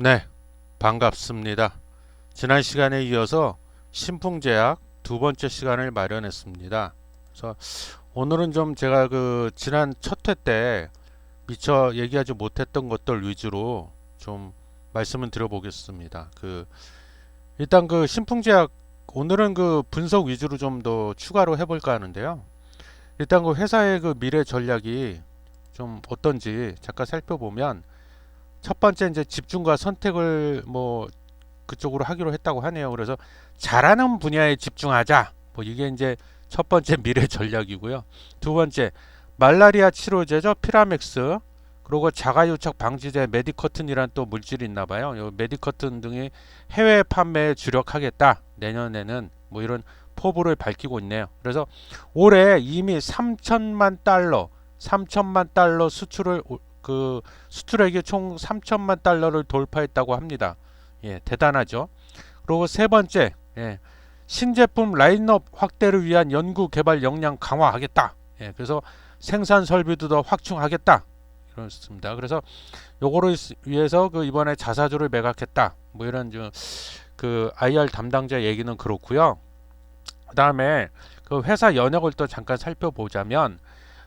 네, 반갑습니다. 지난 시간에 이어서 신풍제약 두 번째 시간을 마련했습니다. 그래서 오늘은 좀 제가 그 지난 첫 회 때 미처 얘기하지 못했던 것들 위주로 좀 말씀을 드려보겠습니다. 일단 그 신풍제약 오늘은 그 분석 위주로 좀 더 추가로 해볼까 하는데요. 일단 그 회사의 그 미래 전략이 좀 어떤지 잠깐 살펴보면 첫 번째 이제 집중과 선택을 뭐 그쪽으로 하기로 했다고 하네요. 그래서 잘하는 분야에 집중하자. 뭐 이게 이제 첫 번째 미래 전략이고요. 두 번째 말라리아 치료제죠. 피라맥스. 그리고 자가유착 방지제 메디커튼이란 또 물질이 있나 봐요. 요 메디커튼 등이 해외 판매에 주력하겠다. 내년에는 뭐 이런 포부를 밝히고 있네요. 그래서 올해 이미 3천만 달러 수출을 수출액이 총 3천만 달러를 돌파했다고 합니다. 예, 대단하죠. 그리고 세 번째, 예, 신제품 라인업 확대를 위한 연구 개발 역량 강화하겠다. 예, 그래서 생산 설비도 더 확충하겠다. 이렇습니다. 그래서 요거를 위해서 그 이번에 자사주를 매각했다. 뭐 이런 그 IR 담당자 얘기는 그렇고요. 그다음에 그 회사 연역을 또 잠깐 살펴보자면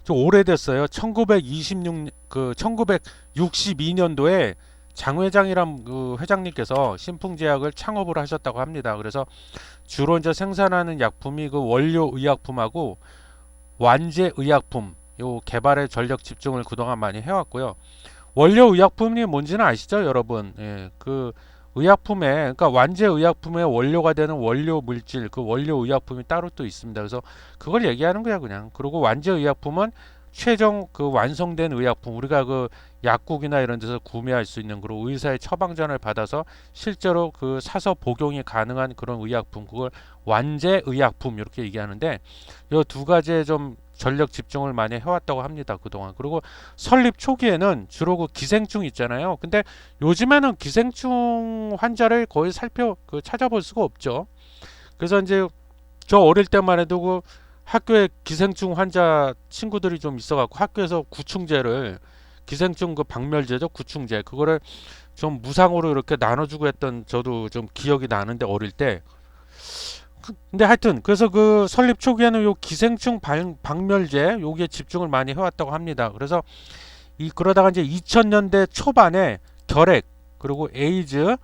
좀 오래됐어요. 1962년도에 장 회장이란 그 회장님께서 신풍제약을 창업을 하셨다고 합니다. 그래서 주로 이제 생산하는 약품이 그 원료 의약품하고 완제 의약품 요 개발에 전력 집중을 그동안 많이 해왔고요. 원료 의약품이 뭔지는 아시죠, 여러분? 예, 그 의약품에 그러니까 완제 의약품의 원료가 되는 원료 물질 그 원료 의약품이 따로 또 있습니다. 그래서 그걸 얘기하는 거야 그냥. 그리고 완제 의약품은 최종 그 완성된 의약품 우리가 그 약국이나 이런 데서 구매할 수 있는 그리고 의사의 처방전을 받아서 실제로 그 사서 복용이 가능한 그런 의약품 그걸 완제 의약품 이렇게 얘기하는데 이 두 가지에 좀 전력 집중을 많이 해왔다고 합니다 그동안. 그리고 설립 초기에는 주로 그 기생충 있잖아요. 근데 요즘에는 기생충 환자를 거의 찾아볼 수가 없죠. 그래서 이제 저 어릴 때만 해도 그 학교에 기생충 환자 친구들이 좀 있어갖고 학교에서 구충제를 기생충 그 박멸제죠 구충제 그거를 좀 무상으로 이렇게 나눠주고 했던 저도 좀 기억이 나는데 어릴 때 근데 하여튼 그래서 그 설립 초기에는 요 기생충 박멸제 요기에 집중을 많이 해왔다고 합니다. 그래서 그러다가 이제 2000년대 초반에 결핵 그리고 에이즈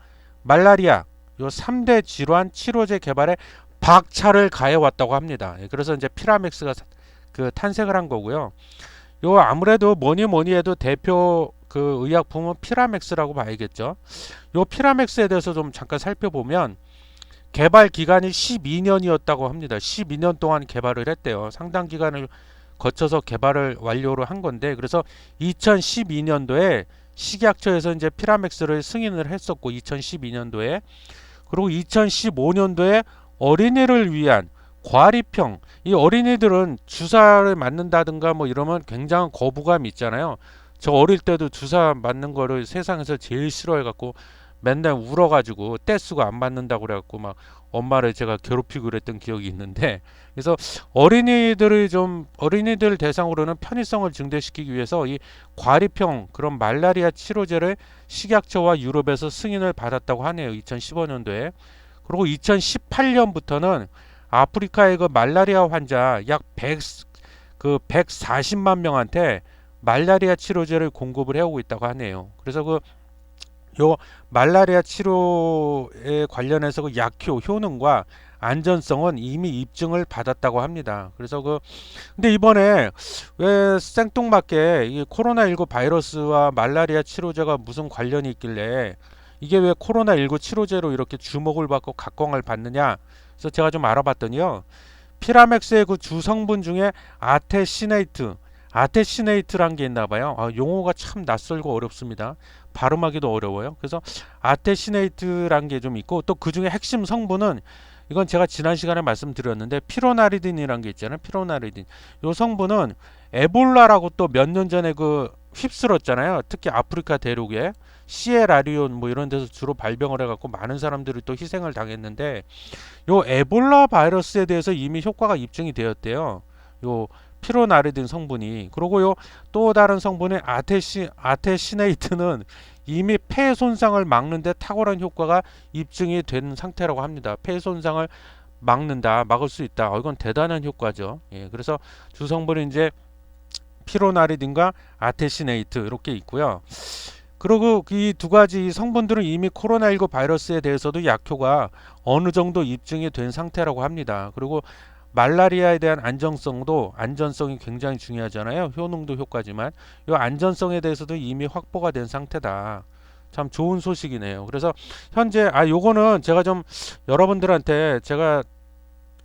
말라리아 요 3대 질환 치료제 개발에 박차를 가해 왔다고 합니다. 그래서 이제 피라맥스가 그 탄생을 한 거고요. 요 아무래도 뭐니 뭐니 해도 대표 그 의약품은 피라맥스라고 봐야겠죠. 요 피라맥스에 대해서 좀 잠깐 살펴보면 개발 기간이 12년이었다고 합니다. 12년 동안 개발을 했대요. 상당 기간을 거쳐서 개발을 완료를 한 건데 그래서 2012년도에 식약처에서 이제 피라맥스를 승인을 했었고 2012년도에 그리고 2015년도에 어린이를 위한 과립형 이 어린이들은 주사를 맞는다든가 뭐 이러면 굉장한 거부감이 있잖아요. 저 어릴 때도 주사 맞는 거를 세상에서 제일 싫어해 갖고 맨날 울어가지고 떼쓰고 안 맞는다고 그래갖고 막 엄마를 제가 괴롭히고 그랬던 기억이 있는데 그래서 어린이들 대상으로는 편의성을 증대시키기 위해서 이 과립형 그런 말라리아 치료제를 식약처와 유럽에서 승인을 받았다고 하네요. 2015년도에. 그리고 2018년부터는 아프리카의 그 말라리아 환자 약 140만 명한테 말라리아 치료제를 공급을 해오고 있다고 하네요. 그래서 요 말라리아 치료에 관련해서 그 약효 효능과 안전성은 이미 입증을 받았다고 합니다. 그래서 근데 이번에 왜 생뚱맞게 이 코로나19 바이러스와 말라리아 치료제가 무슨 관련이 있길래 이게 왜 코로나19 치료제로 이렇게 주목을 받고 각광을 받느냐? 그래서 제가 좀 알아봤더니요. 피라맥스의 그 주성분 중에 아테시네이트란 게 있나 봐요. 용어가 참 낯설고 어렵습니다. 발음하기도 어려워요. 그래서 아테시네이트란 게 좀 있고 또 그 중에 핵심 성분은 이건 제가 지난 시간에 말씀드렸는데 피로나리딘이란 게 있잖아요. 피로나리딘. 요 성분은 에볼라라고 또 몇 년 전에 그 휩쓸었잖아요. 특히 아프리카 대륙에 시에라리온 뭐 이런 데서 주로 발병을 해갖고 많은 사람들이 또 희생을 당했는데 요 에볼라 바이러스에 대해서 이미 효과가 입증이 되었대요. 요 피로나리딘 성분이. 그리고요 또 다른 성분의 아테시네이트는 이미 폐 손상을 막는데 탁월한 효과가 입증이 된 상태라고 합니다. 폐 손상을 막을 수 있다. 이건 대단한 효과죠. 예, 그래서 주성분이 이제 피로나리딘과 아테시네이트 이렇게 있고요. 그리고 이 두 가지 성분들은 이미 코로나19 바이러스에 대해서도 약효가 어느 정도 입증이 된 상태라고 합니다. 그리고 말라리아에 대한 안전성이 굉장히 중요하잖아요. 효능도 효과지만 이 안전성에 대해서도 이미 확보가 된 상태다. 참 좋은 소식이네요. 그래서 현재 요거는 제가 좀 여러분들한테 제가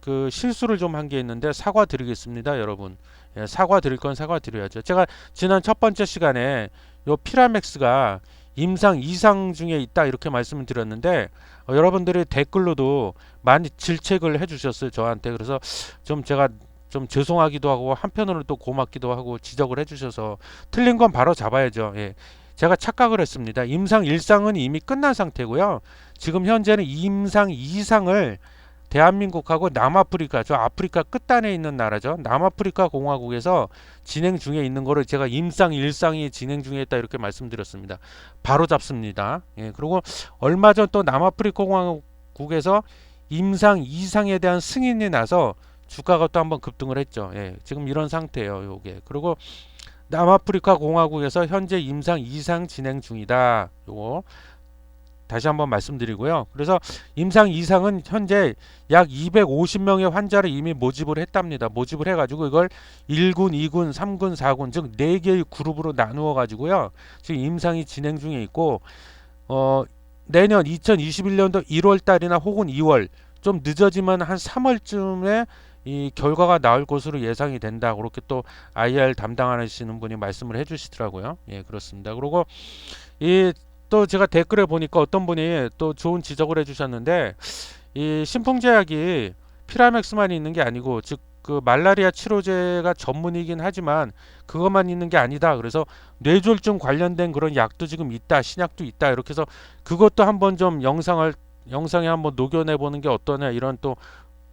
그 실수를 좀 한 게 있는데 사과드리겠습니다, 여러분. 예, 사과드릴 건 사과드려야죠. 제가 지난 첫 번째 시간에 요 피라맥스가 임상 이상 중에 있다 이렇게 말씀을 드렸는데 여러분들이 댓글로도 많이 질책을 해주셨어요, 저한테. 그래서 좀 제가 좀 죄송하기도 하고 한편으로는 또 고맙기도 하고 지적을 해주셔서 틀린 건 바로 잡아야죠. 예. 제가 착각을 했습니다. 임상 1상은 이미 끝난 상태고요. 지금 현재는 임상 2상을 대한민국하고 남아프리카, 저 아프리카 끝단에 있는 나라죠. 남아프리카 공화국에서 진행 중에 있는 거를 제가 임상 1상이 진행 중에 있다 이렇게 말씀드렸습니다. 바로 잡습니다. 예, 그리고 얼마 전 또 남아프리카 공화국에서 임상 2상에 대한 승인이 나서 주가가 또 한번 급등을 했죠. 예, 지금 이런 상태예요, 요게. 그리고 남아프리카 공화국에서 현재 임상 2상 진행 중이다. 요거 다시 한번 말씀드리고요. 그래서 임상 2상은 현재 약 250명의 환자를 이미 모집을 했답니다. 모집을 해가지고 이걸 1군, 2군, 3군, 4군 즉 4개의 그룹으로 나누어 가지고요. 지금 임상이 진행 중에 있고 내년 2021년도 1월 달이나 혹은 2월 좀 늦어지면 한 3월쯤에 이 결과가 나올 것으로 예상이 된다. 그렇게 또 IR 담당하시는 분이 말씀을 해주시더라고요. 예, 그렇습니다. 그리고 또 제가 댓글에 보니까 어떤 분이 또 좋은 지적을 해주셨는데 이 신풍제약이 피라맥스만 있는 게 아니고 즉 그 말라리아 치료제가 전문이긴 하지만 그것만 있는 게 아니다. 그래서 뇌졸중 관련된 그런 약도 지금 있다, 신약도 있다. 이렇게 해서 그것도 한번 좀 영상에 한번 녹여내 보는 게 어떠냐 이런 또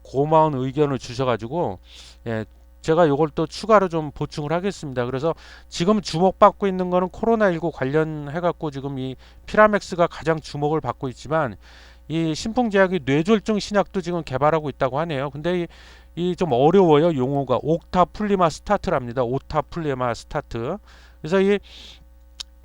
고마운 의견을 주셔가지고 예, 제가 요걸 또 추가로 좀 보충을 하겠습니다. 그래서 지금 주목받고 있는 거는 코로나19 관련해 갖고 지금 이 피라맥스가 가장 주목을 받고 있지만 이 신풍제약이 뇌졸중 신약도 지금 개발하고 있다고 하네요. 근데 이 좀 어려워요. 용어가 옥타플리마 스타트랍니다. 옥타플리마 스타트. 그래서 이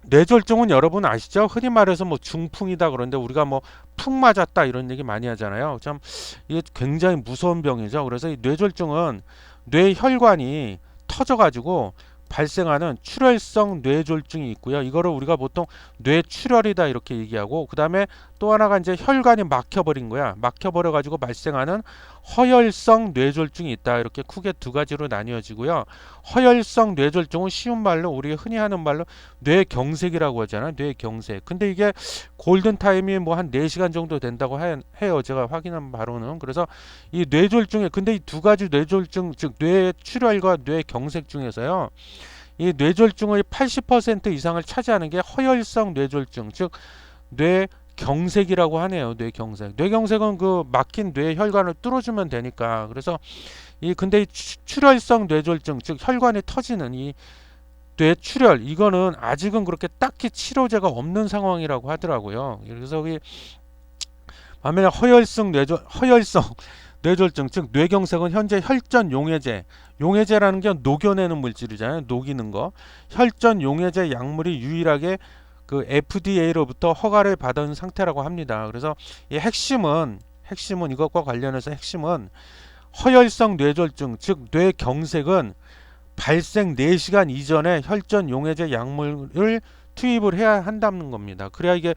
뇌졸중은 여러분 아시죠? 흔히 말해서 뭐 중풍이다 그런데 우리가 뭐 푹 맞았다 이런 얘기 많이 하잖아요. 참 이게 굉장히 무서운 병이죠. 그래서 이 뇌졸중은 뇌혈관이 터져가지고 발생하는 출혈성 뇌졸중이 있고요. 이거를 우리가 보통 뇌출혈이다 이렇게 얘기하고 그 다음에 또 하나가 이제 혈관이 막혀버린 거야. 막혀버려가지고 발생하는 허혈성 뇌졸중이 있다. 이렇게 크게 두 가지로 나뉘어지고요. 허혈성 뇌졸중은 쉬운 말로 우리 흔히 하는 말로 뇌경색이라고 하잖아요. 뇌경색. 근데 이게 골든타임이 뭐 한 4시간 정도 된다고 해요. 제가 확인한 바로는. 그래서 이 뇌졸중에 근데 이 두 가지 뇌졸중 즉 뇌출혈과 뇌경색 중에서요. 이 뇌졸중의 80% 이상을 차지하는 게 허혈성 뇌졸중 즉 뇌경색이라고 하네요. 뇌경색. 뇌경색은 그 막힌 뇌혈관을 뚫어주면 되니까. 그래서 근데 이 출혈성 뇌졸중 즉 혈관이 터지는 이 뇌출혈 이거는 아직은 그렇게 딱히 치료제가 없는 상황이라고 하더라고요. 그래서 반면에 허혈성 뇌졸중 즉 뇌경색은 현재 혈전 용해제라는 게 녹여내는 물질이잖아요. 녹이는 거. 혈전 용해제 약물이 유일하게 그 FDA로부터 허가를 받은 상태라고 합니다. 그래서 이 핵심은 이것과 관련해서 핵심은 허혈성 뇌졸중 즉 뇌경색은 발생 4시간 이전에 혈전 용해제 약물을 투입을 해야 한다는 겁니다. 그래야 이게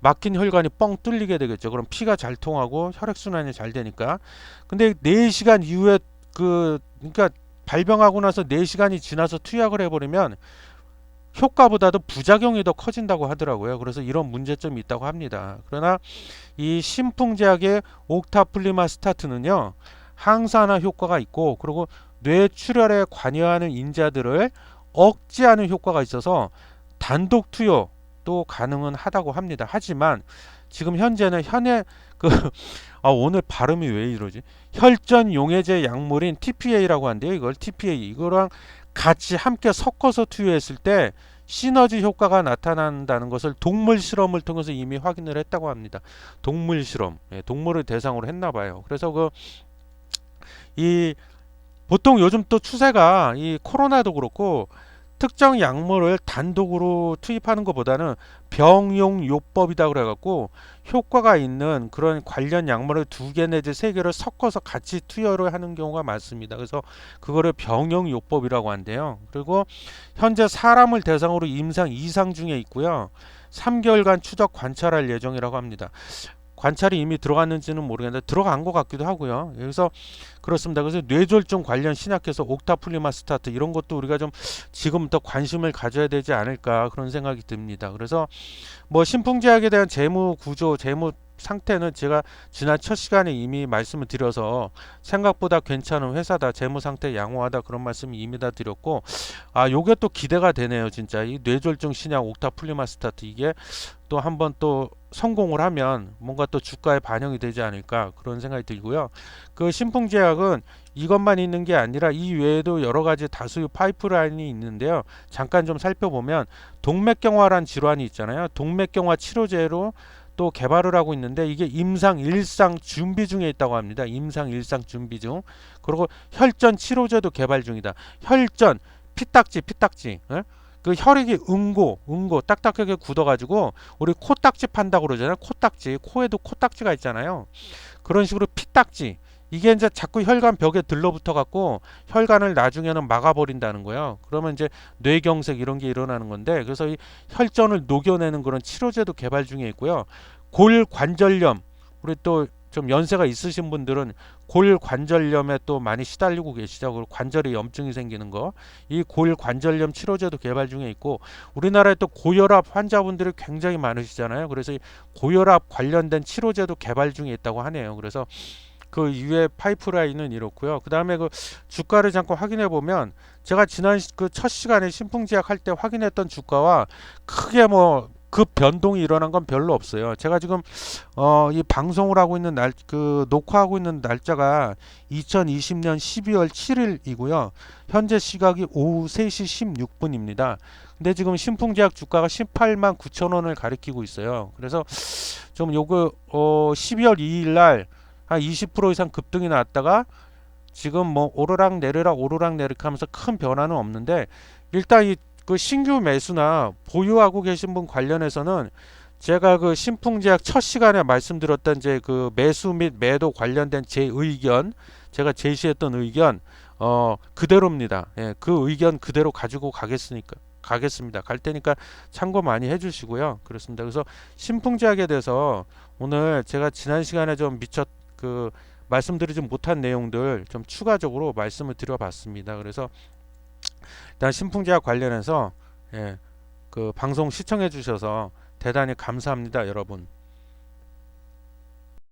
막힌 혈관이 뻥 뚫리게 되겠죠. 그럼 피가 잘 통하고 혈액순환이 잘 되니까. 근데 4시간 이후에 그러니까 발병하고 나서 4시간이 지나서 투약을 해버리면 효과보다도 부작용이 더 커진다고 하더라고요. 그래서 이런 문제점이 있다고 합니다. 그러나 이 신풍제약의 옥타플리마 스타트는요. 항산화 효과가 있고 그리고 뇌출혈에 관여하는 인자들을 억제하는 효과가 있어서 단독 투여 또 가능은 하다고 합니다. 하지만 지금 현재는 현행 그 오늘 발음이 왜 이러지? 혈전 용해제 약물인 TPA라고 한대요. 이걸 TPA 이거랑 같이 함께 섞어서 투여했을 때 시너지 효과가 나타난다는 것을 동물 실험을 통해서 이미 확인을 했다고 합니다. 동물 실험, 동물을 대상으로 했나 봐요. 그래서 이 보통 요즘 또 추세가 이 코로나도 그렇고 특정 약물을 단독으로 투입하는 것보다는 병용요법이다 그래갖고 효과가 있는 그런 관련 약물을 두 개 내지 세 개를 섞어서 같이 투여를 하는 경우가 많습니다. 그래서 그거를 병용요법이라고 한대요. 그리고 현재 사람을 대상으로 임상 2상 중에 있고요. 3개월간 추적 관찰할 예정이라고 합니다. 관찰이 이미 들어갔는지는 모르겠는데 들어간 것 같기도 하고요. 그래서 그렇습니다. 그래서 뇌졸중 관련 신약해서 옥타플리마스타트 이런 것도 우리가 좀 지금부터 관심을 가져야 되지 않을까 그런 생각이 듭니다. 그래서 뭐 신풍제약에 대한 재무 구조, 재무 상태는 제가 지난 첫 시간에 이미 말씀을 드려서 생각보다 괜찮은 회사다, 재무 상태 양호하다 그런 말씀 이미 다 드렸고, 요게 또 기대가 되네요. 진짜 이 뇌졸중 신약 옥타플리마스타트 이게 또 한번 또 성공을 하면 뭔가 또 주가에 반영이 되지 않을까 그런 생각이 들고요. 그 신풍제약은 이것만 있는 게 아니라 이 외에도 여러 가지 다수의 파이프라인이 있는데요. 잠깐 좀 살펴보면 동맥경화란 질환이 있잖아요. 동맥경화 치료제로 또 개발을 하고 있는데 이게 임상 1상 준비 중에 있다고 합니다. 임상 1상 준비 중. 그리고 혈전 치료제도 개발 중이다. 혈전 피딱지 예? 그 혈액이 응고 딱딱하게 굳어가지고 우리 코딱지 판다고 그러잖아요. 코딱지 코에도 코딱지가 있잖아요. 그런 식으로 피딱지 이게 이제 자꾸 혈관 벽에 들러붙어 갖고 혈관을 나중에는 막아버린다는 거예요. 그러면 이제 뇌경색 이런 게 일어나는 건데, 그래서 이 혈전을 녹여내는 그런 치료제도 개발 중에 있고요. 골관절염, 우리 또 좀 연세가 있으신 분들은 골관절염에 또 많이 시달리고 계시죠. 그리고 관절에 염증이 생기는 거, 이 골관절염 치료제도 개발 중에 있고, 우리나라에 또 고혈압 환자분들이 굉장히 많으시잖아요. 그래서 이 고혈압 관련된 치료제도 개발 중에 있다고 하네요. 그래서 그 이외 파이프라인은 이렇고요. 그 다음에 그 주가를 잠깐 확인해 보면 제가 지난 그 첫 시간에 신풍제약 할 때 확인했던 주가와 크게 뭐 급 변동이 일어난 건 별로 없어요. 제가 지금 이 방송을 하고 있는 그 녹화하고 있는 날짜가 2020년 12월 7일이고요. 현재 시각이 오후 3시 16분입니다. 근데 지금 신풍제약 주가가 18만 9천 원을 가리키고 있어요. 그래서 좀 요거 12월 2일 날 한 20% 이상 급등이 나왔다가 지금 뭐 오르락 내리락 하면서 큰 변화는 없는데, 일단 이 그 신규 매수나 보유하고 계신 분 관련해서는 제가 그 신풍제약 첫 시간에 말씀드렸던 이제 그 매수 및 매도 관련된 제 의견, 제가 제시했던 의견 그대로입니다. 예, 그 의견 그대로 가지고 가겠습니다. 갈 테니까 참고 많이 해주시고요. 그렇습니다. 그래서 신풍제약에 대해서 오늘 제가 지난 시간에 좀 말씀드리지 못한 내용들 좀 추가적으로 말씀을 드려봤습니다. 그래서 일단 신풍제약 관련해서 그 방송 시청해 주셔서 대단히 감사합니다, 여러분.